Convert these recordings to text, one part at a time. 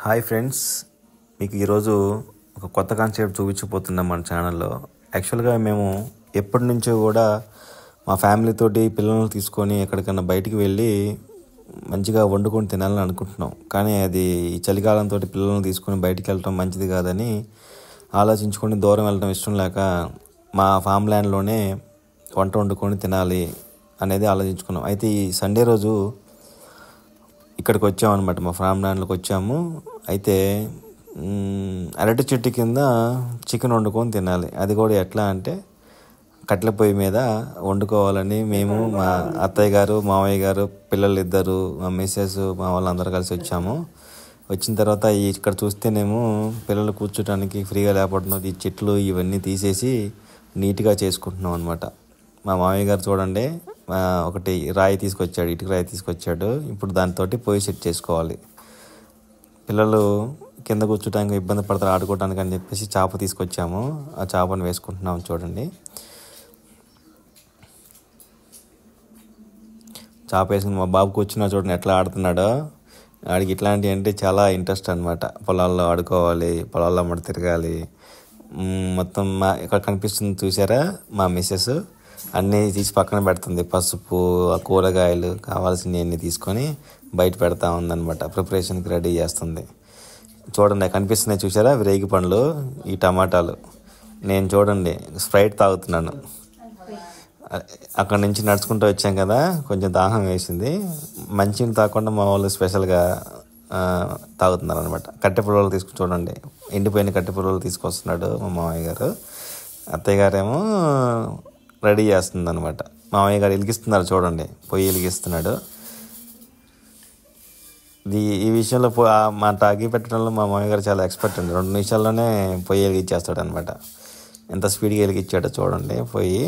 Hi friends, మీకు ఈరోజు ఒక కొత్త కాన్సెప్ట్ చూపించబోతున్నాం మన ఛానల్లో. యాక్చువల్గా మేము ఎప్పటి నుంచో కూడా మా ఫ్యామిలీతోటి పిల్లల్ని తీసుకొని ఎక్కడికన్నా బయటికి వెళ్ళి మంచిగా వండుకొని తినాలని అనుకుంటున్నాం. కానీ అది ఈ చలికాలంతో పిల్లల్ని తీసుకొని బయటికి వెళ్ళటం మంచిది కాదని ఆలోచించుకొని దూరం వెళ్ళడం ఇష్టం లేక మా ఫామ్ ల్యాండ్లోనే వంట వండుకొని తినాలి అనేది ఆలోచించుకున్నాం. అయితే ఈ సండే రోజు ఇక్కడికి వచ్చామన్నమాట, మా ఫామ్ ల్యాండ్లోకి వచ్చాము. అయితే అరటి చెట్టు కింద చికెన్ వండుకొని తినాలి. అది కూడా ఎట్లా అంటే కట్టెల పొయ్యి మీద వండుకోవాలని మేము, మా అత్తయ్య గారు, మామయ్య గారు, పిల్లలు ఇద్దరు, మా మిస్సెస్, మా వాళ్ళందరూ కలిసి వచ్చాము. వచ్చిన తర్వాత ఇక్కడ చూస్తేనేమో పిల్లలు కూర్చోడానికి ఫ్రీగా లేకపోవడం, ఈ చెట్లు ఇవన్నీ తీసేసి నీట్గా చేసుకుంటున్నాం అనమాట. మా మామయ్య గారు చూడండి, ఒకటి రాయి తీసుకొచ్చాడు, ఇటుక రాయి తీసుకొచ్చాడు. ఇప్పుడు దాంతో పొయ్యి సెట్ చేసుకోవాలి. పిల్లలు కింద కూర్చోడానికి ఇబ్బంది పడతారు ఆడుకోవడానికి అని చెప్పేసి చేప తీసుకొచ్చాము. ఆ చేపను వేసుకుంటున్నాం చూడండి. చేప వేసుకుని మా బాబు కూర్చున్నా చూడండి ఎట్లా ఆడుతున్నాడో. ఆడికి ఇట్లాంటివి అంటే చాలా ఇంట్రెస్ట్ అనమాట. పొలాల్లో ఆడుకోవాలి, పొలాల్లో అమ్మట తిరగాలి. మొత్తం ఇక్కడ కనిపిస్తుంది చూసారా, మా మిస్సెస్ అన్నీ తీసి పక్కన పెడుతుంది. పసుపు, కూరగాయలు కావాల్సినవి అన్నీ తీసుకొని బయట పెడతా ఉందన్నమాట. ప్రిపరేషన్కి రెడీ చేస్తుంది. చూడండి కనిపిస్తున్నాయి చూసారా, రేగి పండ్లు, ఈ టమాటాలు. నేను చూడండి స్ప్రైట్ తాగుతున్నాను. అక్కడి నుంచి నడుచుకుంటూ వచ్చాం కదా, కొంచెం దాహం వేసింది. మంచిని తాగకుండా మా వాళ్ళు స్పెషల్గా తాగుతున్నారు అనమాట. కట్టె పుల్లలు చూడండి, ఎండిపోయిన కట్టె పుల్లలు తీసుకొస్తున్నాడు మా మామయ్య గారు. అత్తయ్య గారేమో రెడీ చేస్తుంది అనమాట. మామయ్య గారు వెలిగిస్తున్నారు చూడండి, పొయ్యి వెలిగిస్తున్నాడు. ఈ విషయంలో మా టాగి పెట్టడంలో మా మామయ్య గారు చాలా ఎక్స్పర్ట్ అండి. 2 నిమిషాల్లోనే పొయ్యి వెలిగించేస్తాడు అనమాట. ఎంత స్పీడ్గా వెలిగించాడో చూడండి పొయ్యి.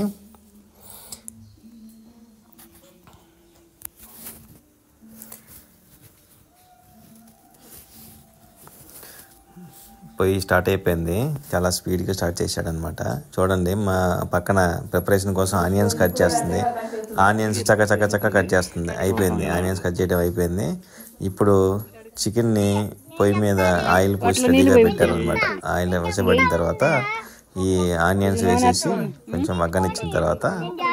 పొయ్యి స్టార్ట్ అయిపోయింది, చాలా స్పీడ్గా స్టార్ట్ చేశాడనమాట. చూడండి మా పక్కన ప్రిపరేషన్ కోసం ఆనియన్స్ కట్ చేస్తుంది. ఆనియన్స్ చక్క కట్ చేస్తుంది. అయిపోయింది, ఆనియన్స్ కట్ చేయడం అయిపోయింది. ఇప్పుడు చికెన్ని పొయ్యి మీద ఆయిల్ పోసి రెడీగా పెట్టారనమాట. ఆయిల్ వేసబడిన తర్వాత ఈ ఆనియన్స్ వేసేసి కొంచెం మగ్గనిచ్చిన తర్వాత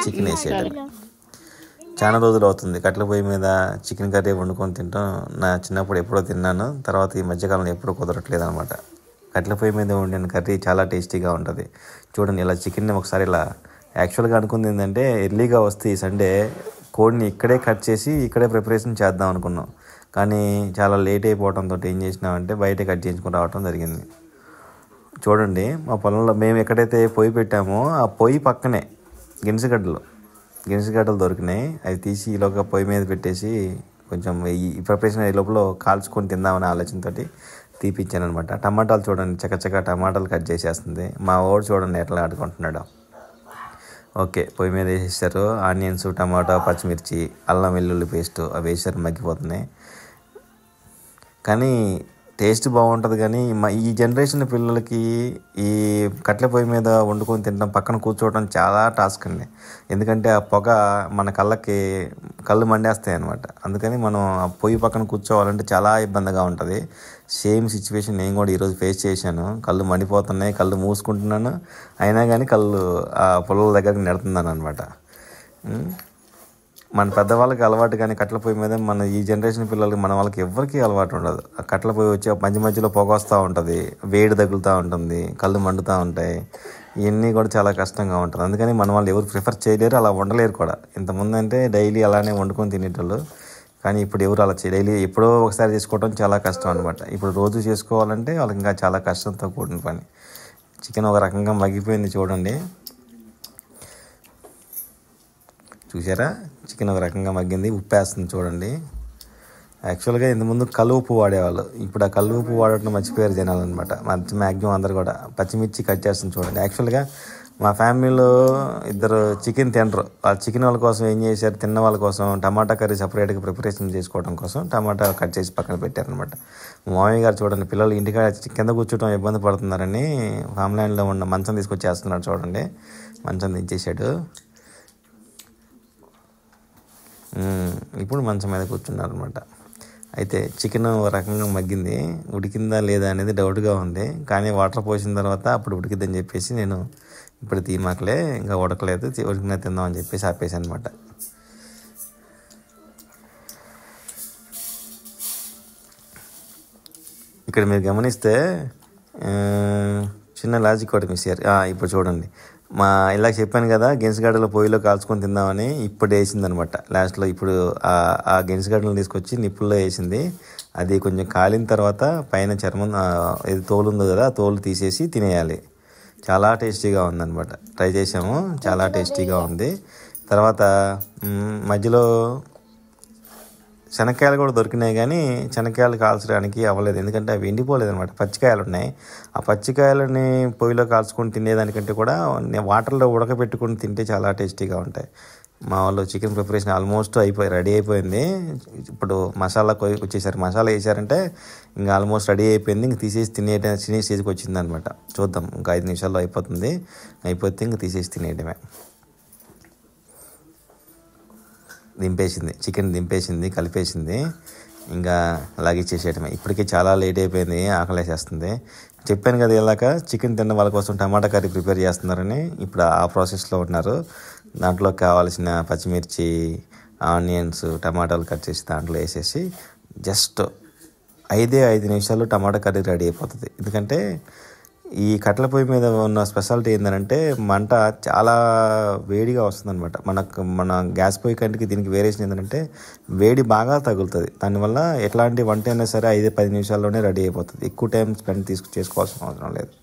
చికెన్ వేసేయడమే. చాలా రోజులు అవుతుంది కట్టెల పొయ్యి మీద చికెన్ కర్రీ వండుకొని తింటాం. నా చిన్నప్పుడు ఎప్పుడో తిన్నాను, తర్వాత ఈ మధ్యకాలంలో ఎప్పుడూ కుదరట్లేదు అనమాట. కట్టెల పొయ్యి మీద వండిన కర్రీ చాలా టేస్టీగా ఉంటుంది. చూడండి ఇలా చికెన్ని ఒకసారి ఇలా, యాక్చువల్గా అనుకుంది ఏంటంటే ఎర్లీగా వస్తే ఈ సండే కోడిని ఇక్కడే కట్ చేసి ఇక్కడే ప్రిపరేషన్ చేద్దాం అనుకున్నాం. కానీ చాలా లేట్ అయిపోవడంతో ఏం చేసినామంటే బయట కట్ చేయించుకుని రావడం జరిగింది. చూడండి మా పొలంలో మేము ఎక్కడైతే పొయ్యి పెట్టామో ఆ పొయ్యి పక్కనే గినిసగడ్డలు దొరికినాయి. అవి తీసి ఈలోగా పొయ్యి మీద పెట్టేసి కొంచెం ఈ ప్రిపరేషన్ అయ్యే లోపల కాల్చుకొని తిందామనే ఆలోచనతో తీపిచ్చాను అనమాట. టమాటాలు చూడండి చక్కచక్క టమాటాలు కట్ చేసేస్తుంది. మా వాడు చూడండి ఎట్లా ఆడుకుంటున్నాడు. ఓకే, పొయ్యి మీద వేసేసారు. ఆనియన్స్, టమాటా, పచ్చిమిర్చి, అల్లం వెల్లుల్లి పేస్ట్ అవి వేసారు, మగ్గిపోతున్నాయి. కానీ టేస్ట్ బాగుంటుంది. కానీ ఈ జనరేషన్ పిల్లలకి ఈ కట్టెల పొయ్యి మీద వండుకొని తినడం, పక్కన కూర్చోవడం చాలా టాస్క్ అండి. ఎందుకంటే ఆ పొగ మన కళ్ళు మండేస్తాయి అనమాట. అందుకని మనం ఆ పొయ్యి పక్కన కూర్చోవాలంటే చాలా ఇబ్బందిగా ఉంటుంది. సేమ్ సిచ్యువేషన్ నేను కూడా ఈరోజు ఫేస్ చేశాను. కళ్ళు మండిపోతున్నాయి, కళ్ళు మూసుకుంటున్నాను, అయినా కానీ కళ్ళు ఆ పొలాల దగ్గరికి నెడుతున్నాను అనమాట. మన పెద్దవాళ్ళకి అలవాటు, కానీ కట్టెల పొయ్యి మీద మన ఈ జనరేషన్ పిల్లలకి, మన వాళ్ళకి ఎవరికి అలవాటు ఉండదు. ఆ కట్టెల పొయ్యి వచ్చి మధ్యలో పొగ వస్తూ ఉంటుంది, వేడి తగులుతూ ఉంటుంది, కళ్ళు మండుతూ ఉంటాయి. ఇవన్నీ కూడా చాలా కష్టంగా ఉంటుంది. అందుకని మన వాళ్ళు ఎవరు ప్రిఫర్ చేయలేరు, అలా వండలేరు కూడా. ఇంతకుముందు అంటే డైలీ అలానే వండుకొని తినేటోళ్ళు. కానీ ఇప్పుడు ఎవరు అలా డైలీ ఎప్పుడో ఒకసారి చేసుకోవడం చాలా కష్టం అనమాట. ఇప్పుడు రోజు చేసుకోవాలంటే వాళ్ళకి ఇంకా చాలా కష్టంతో కూడిన పని. చికెన్ ఒక రకంగా మగ్గిపోయింది చూడండి, చూసారా, చికెన్ ఒక రకంగా మగ్గింది. ఉప్పు వేస్తుంది చూడండి. యాక్చువల్గా ఇంతకుముందు కల్లుప్పు వాడేవాళ్ళు, ఇప్పుడు ఆ కల్లుప్పు వాడటం మర్చిపోయారు జనాలు అనమాట. మ్యాక్సిమం అందరు కూడా పచ్చిమిర్చి కట్ చేస్తుంది చూడండి. యాక్చువల్గా మా ఫ్యామిలీలో ఇద్దరు చికెన్ తినరు. ఆ చికెన్ వాళ్ళ కోసం ఏం చేశారు, తిన్న వాళ్ళ కోసం టమాటా కర్రీ సపరేట్గా ప్రిపరేషన్ చేసుకోవడం కోసం టమాటా కట్ చేసి పక్కన పెట్టారనమాట. మా మామయ్య గారు చూడండి, పిల్లలు ఇంటికాడ కింద కూర్చోవడం ఇబ్బంది పడుతున్నారని ఫామ్ ల్యాండ్లో ఉన్న మంచం తీసుకొచ్చేస్తున్నాడు చూడండి. మంచం దించేశాడు. ఇప్పుడు మంచం మీద కూర్చున్నారు అనమాట. అయితే చికెన్ ఒక రకంగా మగ్గింది, ఉడికిందా లేదా అనేది డౌట్గా ఉంది. కానీ వాటర్ పోసిన తర్వాత అప్పుడు ఉడికిద్దని చెప్పేసి నేను ఇప్పుడు తీమాకలే ఇంకా ఉడకలేదు, ఉడికినా తిందాం అని చెప్పేసి ఆపేసి అనమాట. ఇక్కడ మీరు గమనిస్తే చిన్న లాజిక్ ఒకటి మిస్ అయ్యారు. ఇప్పుడు చూడండి, ఇలా చెప్పాను కదా గెన్సిగడ్డలో పొయ్యిలో కాల్చుకొని తిందామని, ఇప్పుడు వేసిందనమాట లాస్ట్లో. ఇప్పుడు ఆ గెన్సిగడ్డలు తీసుకొచ్చి నిప్పుల్లో వేసింది. అది కొంచెం కాలిన తర్వాత పైన చర్మం ఇది తోలు ఉంది కదా, తోలు తీసేసి తినేయాలి. చాలా టేస్టీగా ఉందన్నమాట. ట్రై చేసాము, చాలా టేస్టీగా ఉంది. తర్వాత మధ్యలో శనక్కాయలు కూడా దొరికినాయి, కానీ శనక్కాయలు కాల్చడానికి అవ్వలేదు, ఎందుకంటే అవి ఎండిపోలేదు అనమాట. పచ్చికాయలు ఉన్నాయి. ఆ పచ్చికాయలని పొయ్యిలో కాల్చుకొని తినేదానికంటే కూడా వాటర్లో ఉడకబెట్టుకొని తింటే చాలా టేస్టీగా ఉంటాయి. మా వాళ్ళు చికెన్ ప్రిపరేషన్ ఆల్మోస్ట్ రెడీ అయిపోయింది. ఇప్పుడు మసాలా వచ్చేసారు, మసాలా వేసారంటే ఇంకా ఆల్మోస్ట్ రెడీ అయిపోయింది. ఇంక తీసేసి తినే స్టేజ్కి వచ్చింది అనమాట. చూద్దాం, ఇంకా 5 నిమిషాల్లో అయిపోతుంది. అయిపోతే ఇంక తీసేసి తినేయడమే. చికెన్ దింపేసింది, కలిపేసింది, ఇంకా లాగిచ్చేసేయటమే. ఇప్పటికే చాలా లేట్ అయిపోయింది, ఆకలేసేస్తుంది. చెప్పాను కదా ఇలాక చికెన్ తిన్న వాళ్ళ కోసం టమాటా కర్రీ ప్రిపేర్ చేస్తున్నారని. ఇప్పుడు ఆ ప్రాసెస్లో ఉన్నారు. దాంట్లో కావాల్సిన పచ్చిమిర్చి, ఆనియన్స్, టమాటాలు కట్ చేసి దాంట్లో వేసేసి జస్ట్ 5 నిమిషాల్లో టమాటా కర్రీ రెడీ అయిపోతుంది. ఎందుకంటే ఈ కట్టెల పొయ్యి మీద ఉన్న స్పెషాలిటీ ఏంటంటే మంట చాలా వేడిగా వస్తుంది అనమాట. మన గ్యాస్ పొయ్యి కంటికి దీనికి వేరియేషన్ ఏంటంటే వేడి బాగా తగులుతుంది. దానివల్ల ఎట్లాంటి వంట అయినా సరే 5-10 నిమిషాల్లోనే రెడీ అయిపోతుంది. ఎక్కువ టైం స్పెండ్ చేసుకోవాల్సిన అవసరం లేదు.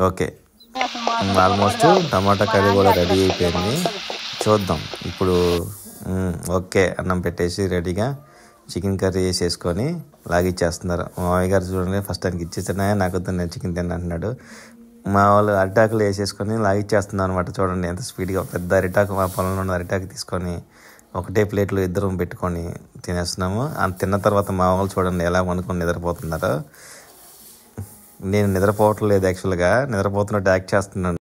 ఓకే, ఆల్మోస్ట్ టమాటా కర్రీ కూడా రెడీ అయిపోయింది. చూద్దాం ఇప్పుడు. ఓకే, అన్నం పెట్టేసి రెడీగా చికెన్ కర్రీ వేసేసుకొని లాగిచ్చేస్తున్నారు. మా మామయ్య గారు చూడండి, ఫస్ట్ ఆయనకి ఇచ్చేసినా నాకు వద్దు, నేను చికెన్ తిన్నా అంటున్నాడు. మా వాళ్ళు అరిటాకులు వేసేసుకొని లాగిచ్చేస్తున్నారు అనమాట. చూడండి ఎంత స్పీడ్గా. పెద్ద అరిటాకు, మా పొలంలో ఉన్న అరిటాకు తీసుకొని ఒకటే ప్లేట్లో ఇద్దరం పెట్టుకొని తినేస్తున్నాము. తిన్న తర్వాత మా వాళ్ళు చూడండి ఎలా వండుకొని నిద్రపోతున్నారు. నేను నిద్రపోవట్లేదు, యాక్చువల్గా నిద్రపోతున్నట్టు యాక్ట్ చేస్తున్నాను.